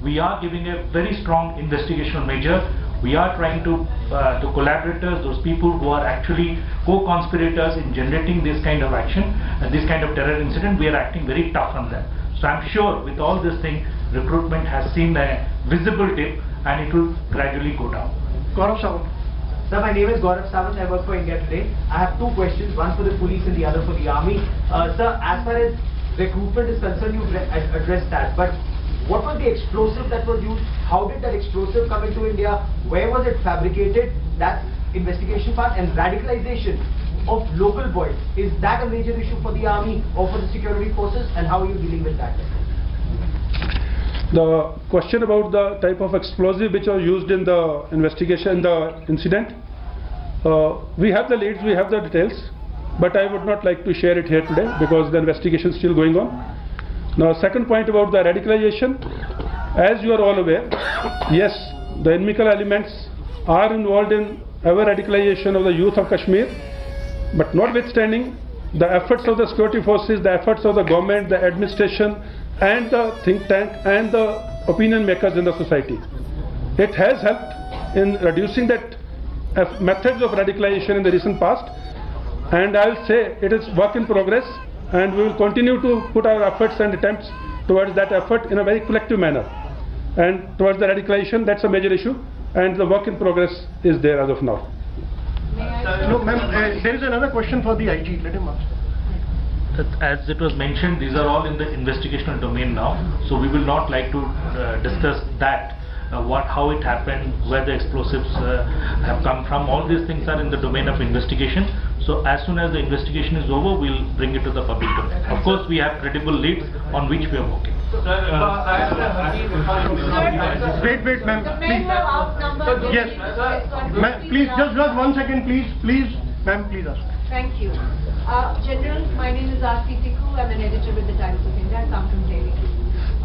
we are giving a very strong investigational measure. We are trying to collaborators, those people who are actually co-conspirators in generating this kind of action, this kind of terror incident, we are acting very tough on them. So I'm sure with all this thing, recruitment has seen a visible dip and it will gradually go down. Gaurav Sawant. Sir, my name is Gaurav Sawant. I work for India Today. I have two questions, one for the police and the other for the army. Sir, as far as recruitment is concerned, you've addressed that. But what was the explosive that was used? How did that explosive come into India? Where was it fabricated? That investigation part. And radicalization of local boys, is that a major issue for the army or for the security forces? And how are you dealing with that? The question about the type of explosive which was used in the investigation, the incident, we have the leads, we have the details, but I would not like to share it here today because the investigation is still going on. Now, second point about the radicalization, as you are all aware, yes, the inimical elements are involved in ever radicalization of the youth of Kashmir, but notwithstanding the efforts of the security forces, the efforts of the government, the administration, and the think tank and the opinion makers in the society, it has helped in reducing that methods of radicalization in the recent past, and I'll say it is work in progress, and we will continue to put our efforts and attempts towards that effort in a very collective manner. And towards the radicalization, that's a major issue, and the work in progress is there as of now. No, ma'am, there is another question for the IG. Let him ask. As it was mentioned, these are all in the investigational domain now, so we will not like to discuss that, how it happened, where the explosives have come from. All these things are in the domain of investigation. So as soon as the investigation is over, we'll bring it to the public domain. Of course, we have credible leads on which we are working. Wait, ma'am. Please. Yes. Please, just 1 second, please. Ma'am, please ask. Thank you. General, my name is Aarti Tikku. I'm an editor with the Times of India. I come from Delhi.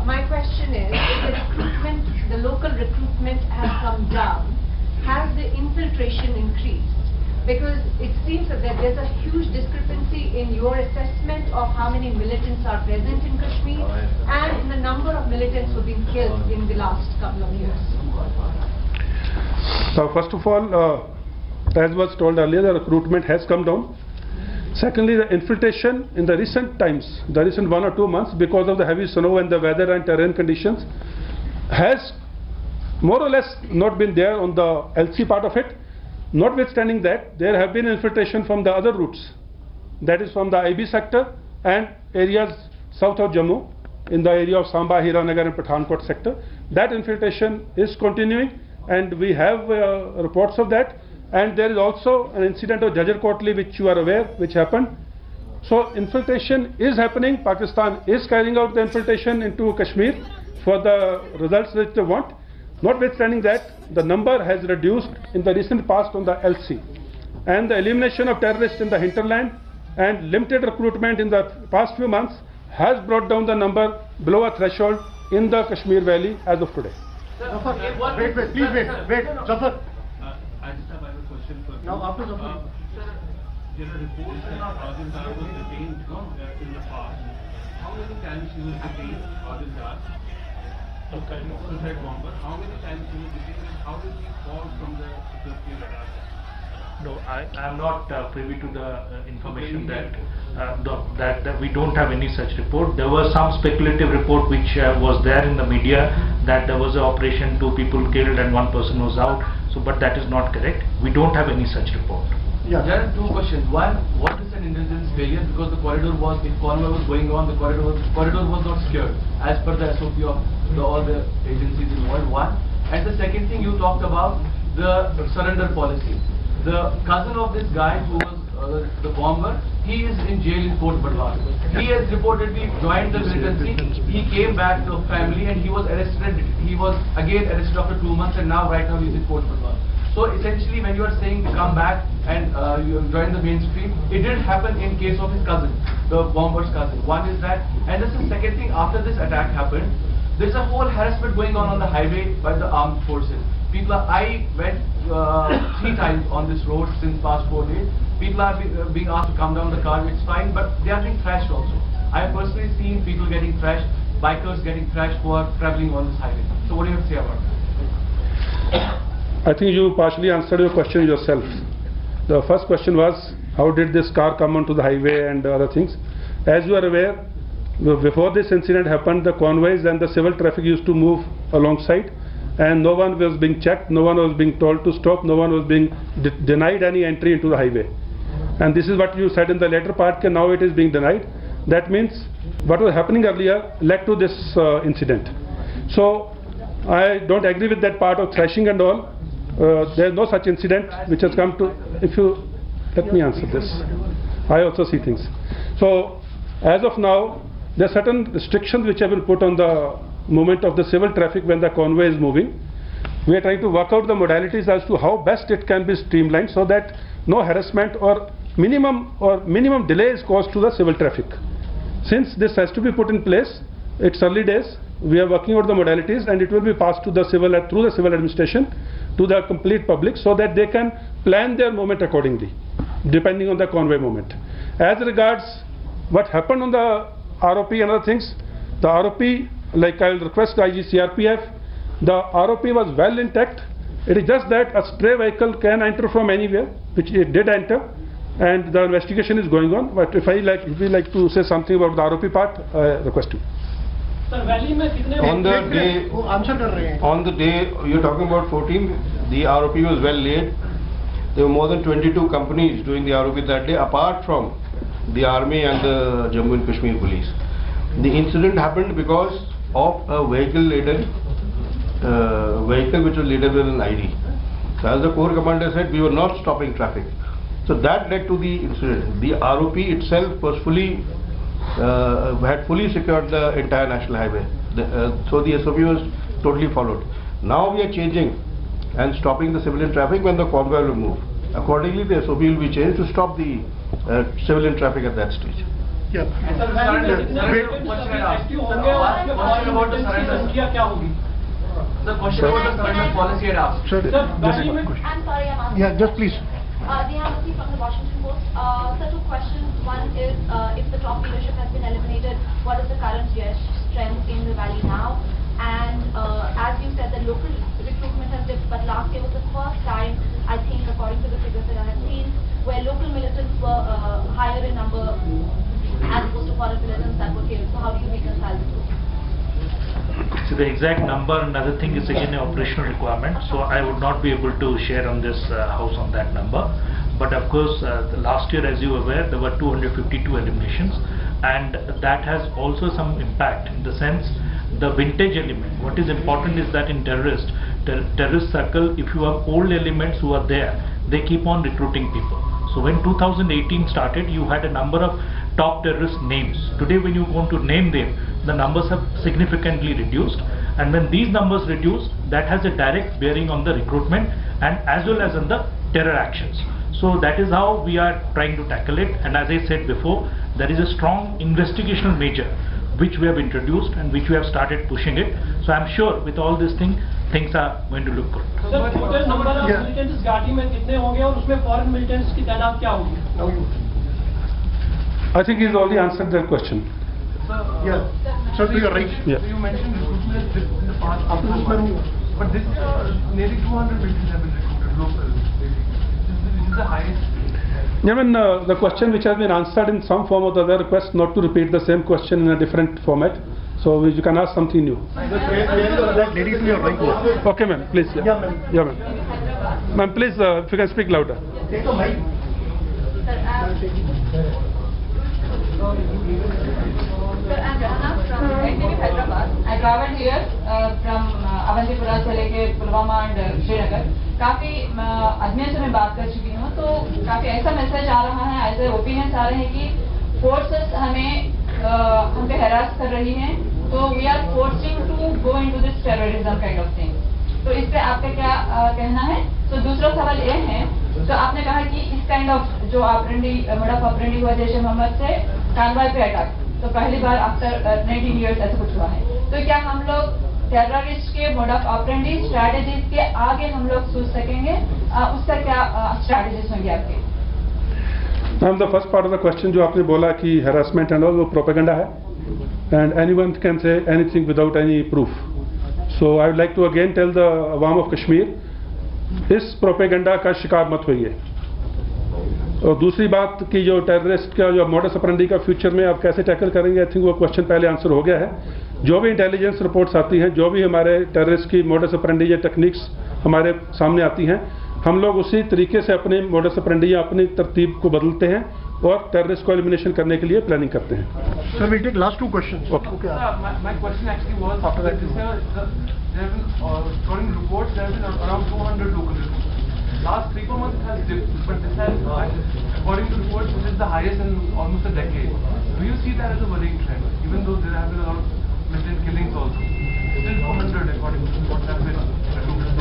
My question is, if the local recruitment has come down, has the infiltration increased? Because it seems that there's a huge discrepancy in your assessment of how many militants are present in Kashmir and in the number of militants who have been killed in the last couple of years. So first of all, as was told earlier, the recruitment has come down. Secondly, the infiltration in the recent times, the recent 1 or 2 months, because of the heavy snow and the weather and terrain conditions, has more or less not been there on the LC part of it. Notwithstanding that, there have been infiltration from the other routes, that is from the IB sector and areas south of Jammu, in the area of Samba, Hiranagar and Pathankot sector. That infiltration is continuing, and we have reports of that. And there is also an incident of Jhajjar Kotli, which you are aware, which happened. So infiltration is happening. Pakistan is carrying out the infiltration into Kashmir for the results that they want. Notwithstanding that, the number has reduced in the recent past on the LC. And the elimination of terrorists in the hinterland and limited recruitment in the past few months has brought down the number below a threshold in the Kashmir Valley as of today. Zafar, wait, Zafar. I just have a question for you. Now, after the sir, there are reports that Adil Dar was detained in the past. How many times he was detained, Adil Dar? Suicide bomber. How many times he was detained and how did he fall from the security radar? No, I am not privy to the information that we don't have any such report. There was some speculative report which was there in the media that there was an operation, 2 people killed and 1 person was out. So, but that is not correct. We don't have any such report. Yeah, there are 2 questions. One, what is an intelligence failure? Because the corridor was, if convoy was going on, the corridor was not secured as per the SOP of all the agencies involved. One, and the second thing you talked about, the surrender policy. The cousin of this guy who was the bomber, he is in jail in Fort Badwar. He has reportedly joined the militancy. He came back to family and he was arrested. He was again arrested after 2 months, and now right now he is in Fort Badwar. So essentially, when you are saying to come back and you join the mainstream, it didn't happen in case of his cousin, the bomber's cousin. One is that, and this is the second thing. After this attack happened, there's a whole harassment going on the highway by the armed forces. I went 3 times on this road since past 4 days. People are being asked to come down the car, it's fine, but they are being thrashed also. I have personally seen people getting thrashed. bikers getting thrashed who are traveling on this highway. So what do you have to say about that? I think you partially answered your question yourself. The first question was, how did this car come onto the highway and other things? As you are aware, before this incident happened, the convoys and the civil traffic used to move alongside, and no one was being checked, no one was being told to stop, no one was being denied any entry into the highway. And this is what you said in the later part, and now it is being denied. That means what was happening earlier led to this incident. So I don't agree with that part of thrashing and all. There is no such incident which has come to. If you let me answer this, I also see things. So as of now, there are certain restrictions which have been put on the movement of the civil traffic when the convoy is moving. We are trying to work out the modalities as to how best it can be streamlined so that no harassment or minimum delay is caused to the civil traffic. Since this has to be put in place, it's early days. We are working out the modalities, and it will be passed to the civil through the civil administration to the complete public so that they can plan their movement accordingly, depending on the convoy movement. As regards what happened on the ROP and other things, the ROP, like I will request IG CRPF, the ROP was well intact. It is just that a stray vehicle can enter from anywhere, which it did enter, and the investigation is going on. But if we like to say something about the ROP part, I request you. On the day you're talking about 14, the ROP was well laid. There were more than 22 companies doing the ROP that day, apart from the army and the Jammu and Kashmir police. The incident happened because of a vehicle which was laden with an ID. So as the Corps Commander said, we were not stopping traffic. So that led to the incident. The ROP itself was had fully secured the entire national highway. So the SOP was totally followed. Now we are changing and stopping the civilian traffic when the convoy will move. Accordingly, the SOP will be changed to stop the civilian traffic at that stage. Yeah. The question about the surrender policy had asked. Sir, I'm sorry, I'm asking. yeah, just please. Diana Murthy from the Washington Post. So two questions. One is, if the top leadership has been eliminated, what is the current strength in the valley now? And as you said, the local recruitment has dipped, but last year was the first time, I think, according to the figures that I have seen, where local militants were higher in number as opposed to foreign militants that were killed. So how do you reconcile the two? So the exact number and other thing is again an operational requirement, so I would not be able to share on this house on that number. But of course, the last year, as you are aware, there were 252 eliminations, and that has also some impact in the sense the vintage element. What is important is that in terrorist circle, if you have old elements who are there, they keep on recruiting people. So when 2018 started, you had a number of top terrorist names. Today when you want to name them, the numbers have significantly reduced, and when these numbers reduce, that has a direct bearing on the recruitment and as well as on the terror actions. So that is how we are trying to tackle it, and as I said before, there is a strong investigational measure which we have introduced and which we have started pushing it. So I am sure with all these things are going to look good. Sir, total number of militants घाटी में कितने होंगे और उसमें foreign militants की तादाद क्या होगी? I think he's already answered that question. Yeah. Sir, you are right. Yeah. So you mentioned recruitment in the past, but this nearly 200 militants have been recruited local. This is the highest. Yeah, I mean, the question which has been answered in some form or the other, request not to repeat the same question in a different format. So you can ask something new. That lady to your right. Okay, ma'am, please. Yeah, ma'am. Yeah, ma'am. Ma'am, please, if you can speak louder. Take the mic. Sir, I'm Rahana from NTV Hyderabad. I traveled here from Avantipura से लेके Pulwama and Srinagar. काफी आदमियों से मैं बात कर चुकी हूँ, तो काफी ऐसा मैसेज आ रहा है, ऐसे ओपिनियंस आ रहे हैं कि फोर्सेस हम पे हैरास कर रही हैं, तो we are forcing to go into this terrorism kind of thing. तो इस पे आपका क्या कहना है? तो दूसरा सवाल ये है, तो आपने कहा कि इस काइंड ऑफ जो मोड ऑफ ऑपरेंडी हुआ जैश ए मोहम्मद से कानवाई पे अटैक, तो पहली बार आफ्टर 19 years ऐसा कुछ हुआ है. तो क्या हम लोग टेररिस्ट के मोड ऑफ ऑपरेंडी स्ट्रैटेजीज के आगे हम लोग सोच सकेंगे? उसका क्या स्ट्रैटेजीज होंगे आपके? Ma'am, the first part of the question जो आपने बोला कि हैरासमेंट एंड ऑल, वो प्रोपेगेंडा है. and anyone can say anything without any proof. So I would like to again tell the Awam of Kashmir, इस propaganda का शिकार मत होइए. और दूसरी बात कि जो टेररिस्ट का जो मॉडस ऑपरेंडी का फ्यूचर में आप कैसे टैकल करेंगे, आई थिंक वो क्वेश्चन पहले आंसर हो गया है. जो भी इंटेलिजेंस रिपोर्ट्स आती हैं, जो भी हमारे टेररिस्ट की मॉडस ऑपरेंडी या टेक्निक्स हमारे सामने आती हैं, हम लोग उसी तरीके से अपने मॉडस ऑपरेंडी या अपनी तरतीब को बदलते हैं और टेररिस्ट को एलिमिनेशन करने के लिए प्लानिंग करते हैं. Sir, we'll take last two questions. Okay. My question actually was, after that, there have been, according to reports, there have been around 200 local recruits. Last 3-4 months it has dipped, but this has, according to reports, this is the highest in almost a decade. Do you see that as a worrying trend, even though there have been a lot of militant killings also? Still 200 according to what have been recruited.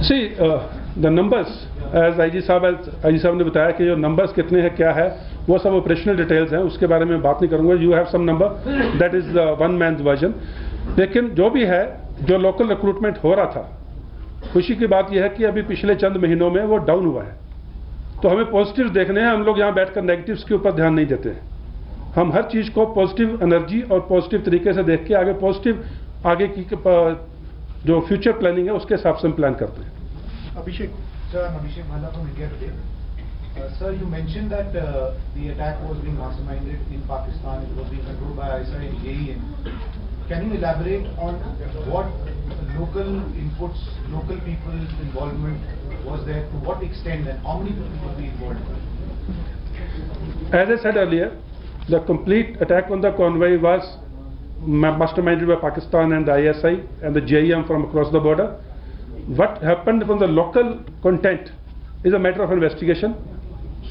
See, the numbers, as IG साहब ने बताया कि जो numbers कितने हैं क्या है, वो सब ऑपरेशनल डिटेल्स हैं, उसके बारे में बात नहीं करूंगा. You have some number, that is one man version. लेकिन जो भी है, जो लोकल रिक्रूटमेंट हो रहा था, खुशी की बात यह है कि अभी पिछले चंद महीनों में वो डाउन हुआ है. तो हमें पॉजिटिव देखने हैं. हम लोग यहाँ बैठकर नेगेटिव्स के ऊपर ध्यान नहीं देते हैं. हम हर चीज को पॉजिटिव एनर्जी और पॉजिटिव तरीके से देख के आगे पॉजिटिव आगे की जो फ्यूचर प्लानिंग है उसके हिसाब से हम प्लान करते हैं. Abhishek. Sir, I'm Abhishek Bhala from India Today. Sir, you mentioned that the attack was being masterminded in Pakistan. It was being controlled by ISI and JEM. Can you elaborate on what local inputs, local people's involvement was there, to what extent, and how many people would be involved? As I said earlier, the complete attack on the convoy was masterminded by Pakistan and the ISI and the JEM from across the border. What happened from the local content is a matter of investigation.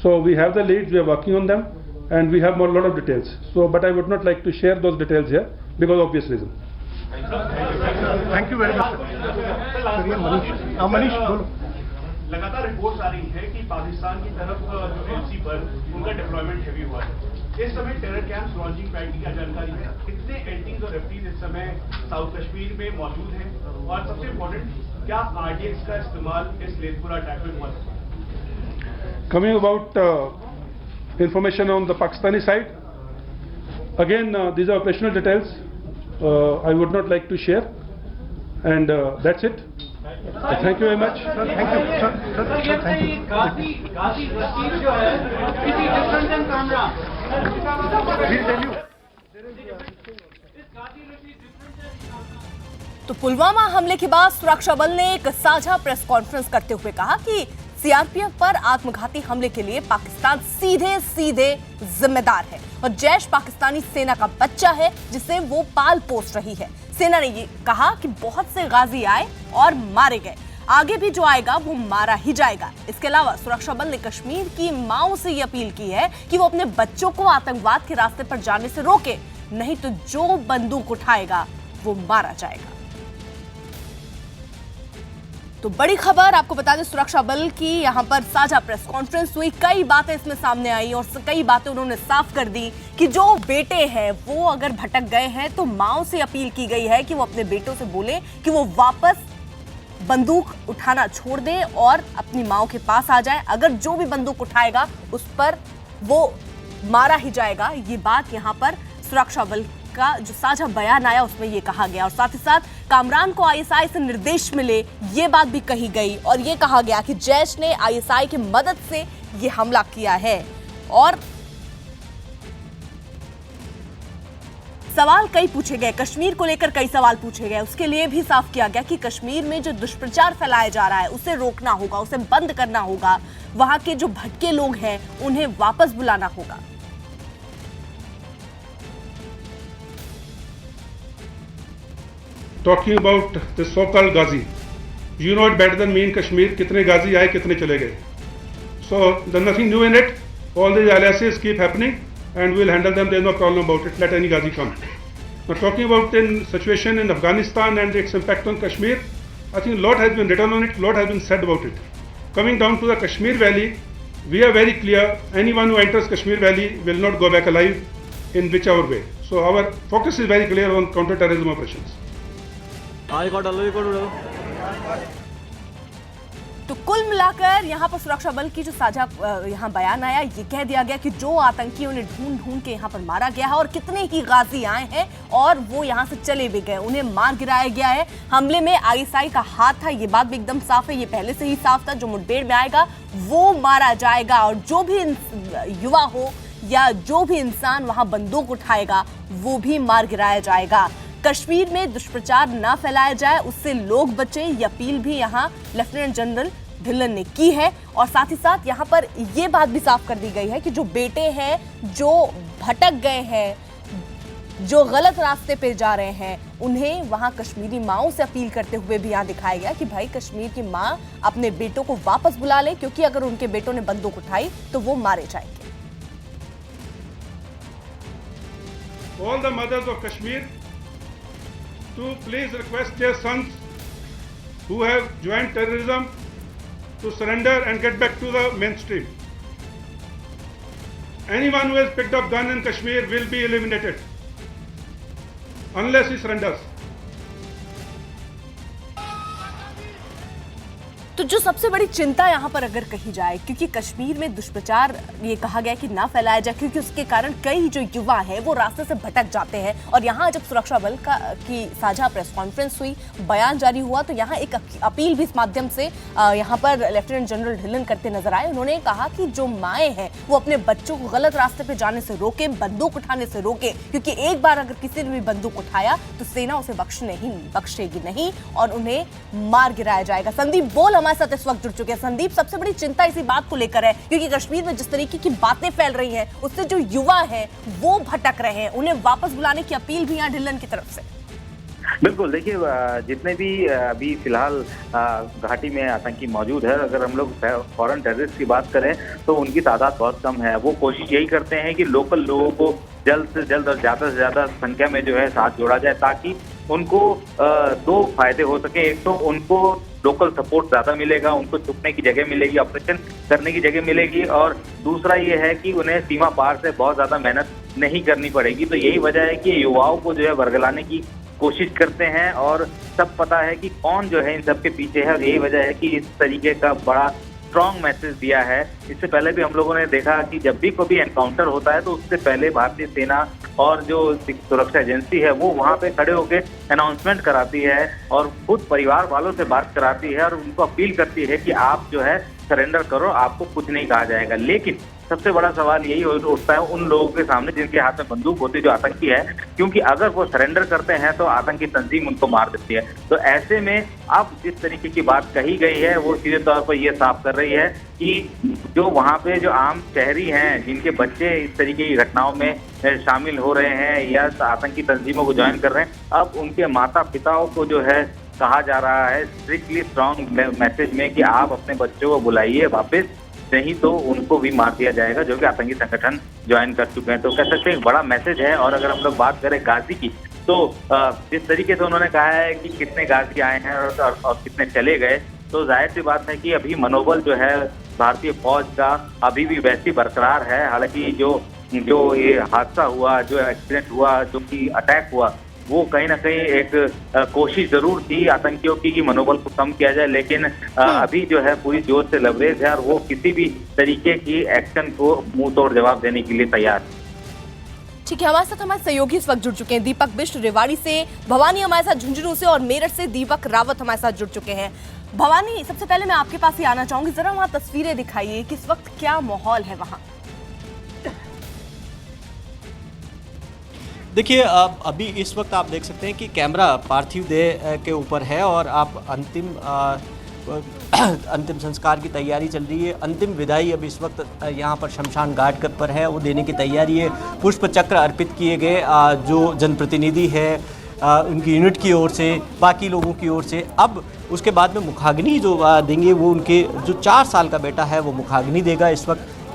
So we have the leads, we are working on them, and we have a lot of details. So, but I would not like to share those details here because of obvious reason. Thank you very much. Manish, बोलो. लगातार reports आ रही है कि पाकिस्तान की तरफ जो LC पर उनका डिप्लॉयमेंट हैवी हुआ है. इस समय टेरर कैंप्स लॉन्चिंग पैड की क्या जानकारी है? कितने एलटीज और एफटीज इस समय साउथ कश्मीर में मौजूद हैं? और सबसे इम्पोर्टेंट, क्या आरडीएक्स का इस्तेमाल इस लेथपुरा अटैक में हुआ? Coming about information on the Pakistani side, again these are operational details. I would not like to share, and that's it. Thank you very much. Sir, thank you. Sir, thank you. Ghazi Rasheed जो है, is he different than Kamran? We'll tell you. तो पुलवामा हमले के बाद सुरक्षा बल ने एक साझा प्रेस कॉन्फ्रेंस करते हुए कहा कि सीआरपीएफ पर आत्मघाती हमले के लिए पाकिस्तान सीधे जिम्मेदार है और जैश पाकिस्तानी सेना का बच्चा है जिसे वो पाल पोस रही है. सेना ने ये कहा कि बहुत से गाजी आए और मारे गए, आगे भी जो आएगा वो मारा ही जाएगा. इसके अलावा सुरक्षा बल ने कश्मीर की माओं से ये अपील की है कि वो अपने बच्चों को आतंकवाद के रास्ते पर जाने से रोके, नहीं तो जो बंदूक उठाएगा वो मारा जाएगा. तो बड़ी खबर आपको बता दें, सुरक्षा बल की यहां पर साझा प्रेस कॉन्फ्रेंस हुई. कई बातें इसमें सामने आई और कई बातें उन्होंने साफ कर दी कि जो बेटे हैं वो अगर भटक गए हैं तो माओ से अपील की गई है कि वो अपने बेटों से बोले कि वो वापस बंदूक उठाना छोड़ दें और अपनी माओ के पास आ जाए. अगर जो भी बंदूक उठाएगा उस पर वो मारा ही जाएगा. ये बात यहां पर सुरक्षा बल का जो साझा बयान आया उसमें ये कहा गया और साथ ही साथ कामरान को आईएसआई से निर्देश मिले ये बात भी कही गई और ये कहा गया कि जैश ने आईएसआई की मदद से ये हमला किया है. और सवाल कई पूछे गए, कश्मीर को लेकर कई सवाल पूछे गए. उसके लिए भी साफ किया गया कि कश्मीर में जो दुष्प्रचार फैलाया जा रहा है उसे रोकना होगा, उसे बंद करना होगा. वहां के जो भटके लोग हैं उन्हें वापस बुलाना होगा. Talking about the so-called Ghazi, you know it better than me in Kashmir. कितने गाजी आए, कितने चले गए. So there's nothing new in it. All these aliases keep happening, and we'll handle them. There's no problem about it. Let any Ghazi come. Now talking about the situation in Afghanistan and its impact on Kashmir, I think a lot has been written on it. A lot has been said about it. Coming down to the Kashmir Valley, we are very clear. Anyone who enters Kashmir Valley will not go back alive in whichever way. So our focus is very clear on counter-terrorism operations. तो कुल मिलाकर यहाँ पर सुरक्षा बल की जो साझा यहाँ बयान आया, ये कह दिया गया कि जो आतंकी उन्हें ढूंढ ढूंढ के यहाँ पर मारा गया है और कितने ही गाजी आए हैं और वो यहाँ से चले भी गए, उन्हें मार गिराया गया है। हमले में आईएसआई का हाथ था, ये बात भी एकदम साफ है, ये पहले से ही साफ था। जो मुठभेड़ में आएगा वो मारा जाएगा और जो भी युवा हो या जो भी इंसान वहां बंदूक उठाएगा वो भी मार गिराया जाएगा। कश्मीर में दुष्प्रचार ना फैलाया जाए, उससे लोग बचें, ये अपील भी यहाँ लेफ्टिनेंट जनरल ढिल्लन ने की है। और साथ ही साथ यहाँ पर ये बात भी साफ कर दी गई है कि जो बेटे हैं जो भटक गए हैं, जो गलत रास्ते पे जा रहे हैं, उन्हें वहां कश्मीरी माओं से अपील करते हुए भी यहाँ दिखाया गया कि भाई कश्मीर की माँ अपने बेटों को वापस बुला ले, क्योंकि अगर उनके बेटों ने बंदूक उठाई तो वो मारे जाएंगे। All the mothers of Kashmir to please request their sons who have joined terrorism to surrender and get back to the mainstream. Anyone who has picked up gun in Kashmir will be eliminated unless he surrenders. तो जो सबसे बड़ी चिंता यहाँ पर अगर कही जाए, क्योंकि कश्मीर में दुष्प्रचार ये कहा गया कि ना फैलाया जाए, क्योंकि उसके कारण कई जो युवा है वो रास्ते से भटक जाते हैं। और यहाँ जब सुरक्षा बल की साझा प्रेस कॉन्फ्रेंस हुई, बयान जारी हुआ, तो यहाँ एक अपील भी इस माध्यम से यहाँ पर लेफ्टिनेंट जनरल ढिल्लन करते नजर आए। उन्होंने कहा कि जो माएँ हैं वो अपने बच्चों को गलत रास्ते पर जाने से रोके, बंदूक उठाने से रोके, क्योंकि एक बार अगर किसी ने भी बंदूक उठाया तो सेना उसे बख्शेगी नहीं और उन्हें मार गिराया जाएगा। संदीप बोल हमारे साथ इस वक्त जुड़ चुके हैं। संदीप, सबसे बड़ी चिंता इसी बात को लेकर है, क्योंकि कश्मीर में जिस तरीके की बातें फैल रही हैं उससे जो युवा हैं वो भटक रहे हैं, उन्हें वापस बुलाने की अपील भी यहाँ ढिल्लन की तरफ से। बिल्कुल, देखिए जितने भी अभी फिलहाल घाटी में आतंकी मौजूद है, अगर हम लोग फॉरेन टेररिस्ट की बात करें तो उनकी तादाद बहुत कम है। वो कोशिश यही करते हैं कि लोकल लोगों को जल्द से जल्द और ज़्यादा से ज़्यादा संख्या में जो है साथ जोड़ा जाए, ताकि उनको दो फायदे हो सके। एक तो उनको लोकल सपोर्ट ज़्यादा मिलेगा, उनको छुपने की जगह मिलेगी, ऑपरेशन करने की जगह मिलेगी, और दूसरा ये है कि उन्हें सीमा पार से बहुत ज़्यादा मेहनत नहीं करनी पड़ेगी। तो यही वजह है कि युवाओं को जो है वर्गलाने की कोशिश करते हैं और सब पता है कि कौन जो है इन सब के पीछे है, और यही वजह है कि इस तरीके का बड़ा स्ट्रॉन्ग मैसेज दिया है। इससे पहले भी हम लोगों ने देखा कि जब भी कोई एनकाउंटर होता है तो उससे पहले भारतीय सेना और जो सुरक्षा एजेंसी है वो वहाँ पे खड़े होकर अनाउंसमेंट कराती है और खुद परिवार वालों से बात कराती है और उनको अपील करती है कि आप जो है सरेंडर करो, आपको कुछ नहीं कहा जाएगा। लेकिन सबसे बड़ा सवाल यही उठता है उन लोगों के सामने जिनके हाथ में बंदूक होती है, जो आतंकी है, क्योंकि अगर वो सरेंडर करते हैं तो आतंकी तंजीम उनको मार देती है। तो ऐसे में अब जिस तरीके की बात कही गई है वो सीधे तौर पर ये साफ कर रही है कि जो वहाँ पे जो आम शहरी हैं जिनके बच्चे इस तरीके की घटनाओं में शामिल हो रहे हैं या आतंकी तंजीमों को ज्वाइन कर रहे हैं, अब उनके माता पिताओं को जो है कहा जा रहा है स्ट्रिक्टली स्ट्रॉन्ग मैसेज में कि आप अपने बच्चों को बुलाइए वापस, नहीं तो उनको भी मार दिया जाएगा, जो कि आतंकी संगठन ज्वाइन कर चुके हैं। तो कह सकते हैं एक बड़ा मैसेज है। और अगर हम लोग बात करें गाजी की, तो जिस तरीके से उन्होंने कहा है कि कितने गाजी आए हैं और कितने चले गए, तो जाहिर सी बात है कि अभी मनोबल जो है भारतीय फौज का अभी भी वैसी बरकरार है। हालांकि जो ये हादसा हुआ, जो एक्सीडेंट हुआ, जो कि अटैक हुआ, वो कहीं ना कहीं एक कोशिश जरूर थी आतंकियों की कि मनोबल को कम किया जाए, लेकिन अभी जो है पूरी जोर से लबरेज है और वो किसी भी तरीके की एक्शन को मुंह तोड़ जवाब देने के लिए तैयार है। ठीक है, हमारे साथ हमारे सहयोगी इस वक्त जुड़ चुके हैं। दीपक बिष्ट रेवाड़ी से, भवानी हमारे साथ झुंझुनू से और मेरठ से दीपक रावत हमारे साथ जुड़ चुके हैं। भवानी, सबसे पहले मैं आपके पास ही आना चाहूंगी, जरा वहाँ तस्वीरें दिखाइए कि इस वक्त क्या माहौल है वहाँ। देखिए, अभी इस वक्त आप देख सकते हैं कि कैमरा पार्थिव देह के ऊपर है और आप अंतिम संस्कार की तैयारी चल रही है। अंतिम विदाई अब इस वक्त यहाँ पर शमशान घाट पर है, वो देने की तैयारी है। पुष्प चक्र अर्पित किए गए, जो जनप्रतिनिधि है उनकी यूनिट की ओर से, बाकी लोगों की ओर से। अब उसके बाद में मुखाग्नि जो देंगे वो उनके जो 4 साल का बेटा है वो मुखाग्नि देगा।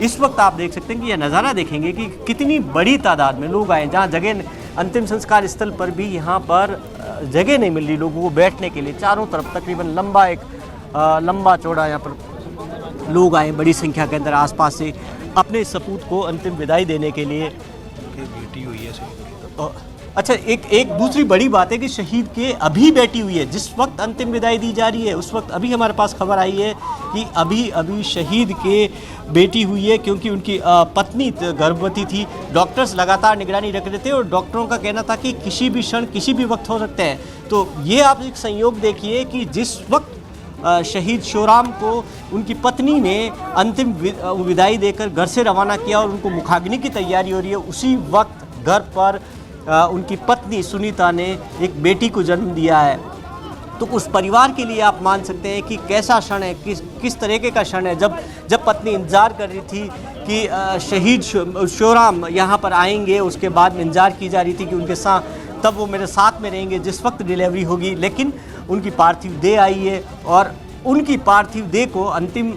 इस वक्त आप देख सकते हैं कि यह नज़ारा देखेंगे कि कितनी बड़ी तादाद में लोग आए, जहाँ जगह अंतिम संस्कार स्थल पर भी यहाँ पर जगह नहीं मिल रही लोगों को बैठने के लिए। चारों तरफ तकरीबन लंबा चौड़ा यहाँ पर लोग आए बड़ी संख्या के अंदर आसपास से अपने सपूत को अंतिम विदाई देने के लिए। बेटी हुई है अच्छा, एक दूसरी बड़ी बात है कि शहीद के अभी बेटी हुई है, जिस वक्त अंतिम विदाई दी जा रही है उस वक्त अभी हमारे पास खबर आई है कि अभी शहीद के बेटी हुई है, क्योंकि उनकी पत्नी गर्भवती थी। डॉक्टर्स लगातार निगरानी रख रहे थे और डॉक्टरों का कहना था कि किसी भी क्षण किसी भी वक्त हो सकते हैं। तो ये आप एक संयोग देखिए कि जिस वक्त शहीद श्योराम को उनकी पत्नी ने अंतिम विदाई देकर घर से रवाना किया और उनको मुखाग्नि की तैयारी हो रही है, उसी वक्त घर पर उनकी पत्नी सुनीता ने एक बेटी को जन्म दिया है। तो उस परिवार के लिए आप मान सकते हैं कि कैसा क्षण है, किस तरीके का क्षण है। जब पत्नी इंतज़ार कर रही थी कि शहीद श्योराम यहाँ पर आएंगे, उसके बाद में इंतज़ार की जा रही थी कि उनके साथ तब वो मेरे साथ में रहेंगे जिस वक्त डिलीवरी होगी, लेकिन उनकी पार्थिव देह आई है और उनकी पार्थिव देह को अंतिम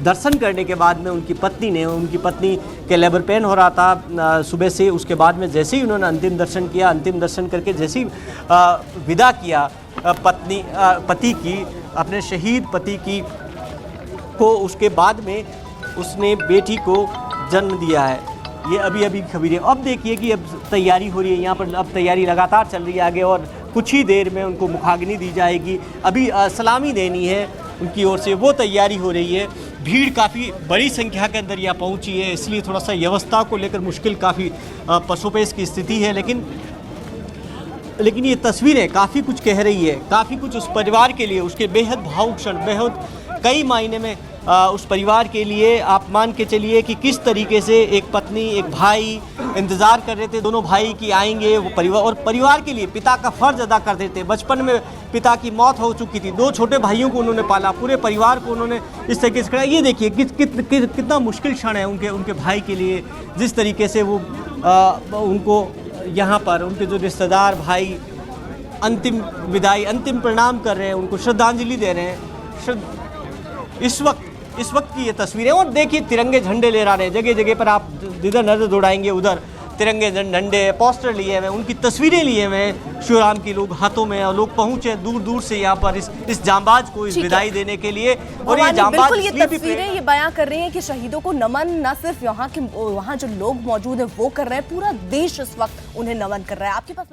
दर्शन करने के बाद में उनकी पत्नी के लेबर पेन हो रहा था सुबह से। उसके बाद में जैसे ही उन्होंने अंतिम दर्शन करके जैसे ही विदा किया पति की, अपने शहीद पति की को, उसके बाद में उसने बेटी को जन्म दिया है। ये अभी खबर है। अब देखिए कि अब तैयारी हो रही है यहाँ पर, अब तैयारी लगातार चल रही है आगे और कुछ ही देर में उनको मुखाग्नि दी जाएगी। अभी सलामी देनी है उनकी ओर से, वो तैयारी हो रही है। भीड़ काफ़ी बड़ी संख्या के अंदर यहाँ पहुँची है, इसलिए थोड़ा सा व्यवस्था को लेकर मुश्किल काफ़ी पसोपेश की स्थिति है। लेकिन ये तस्वीरें काफ़ी कुछ कह रही है, काफ़ी कुछ उस परिवार के लिए, उसके बेहद भावुक क्षण, बेहद कई मायने में उस परिवार के लिए आप मान के चलिए कि किस तरीके से एक पत्नी एक भाई इंतज़ार कर रहे थे, दोनों भाई की आएंगे वो परिवार, और परिवार के लिए पिता का फ़र्ज अदा कर रहे थे। बचपन में पिता की मौत हो चुकी थी, 2 छोटे भाइयों को उन्होंने पाला, पूरे परिवार को उन्होंने इस तरीके से कराया। ये देखिए कितना मुश्किल क्षण है उनके भाई के लिए, जिस तरीके से वो उनको यहाँ पर उनके जो रिश्तेदार भाई अंतिम विदाई, अंतिम प्रणाम कर रहे हैं, उनको श्रद्धांजलि दे रहे हैं। इस वक्त की ये तस्वीरें, और देखिए तिरंगे झंडे ले रहे हैं जगह जगह पर, आप जिधर नजर दौड़ाएंगे उधर तिरंगे झंडे, पोस्टर लिए हुए, उनकी तस्वीरें लिए हुए श्योराम की लोग हाथों में, और लोग पहुंचे दूर दूर से यहाँ पर इस जांबाज को इस विदाई देने के लिए। और ये जांबाज ये तस्वीरें ये बयां कर रही हैं कि शहीदों को नमन न सिर्फ वहाँ जो लोग मौजूद हैं वो कर रहे हैं, पूरा देश इस वक्त उन्हें नमन कर रहा है। आपके पास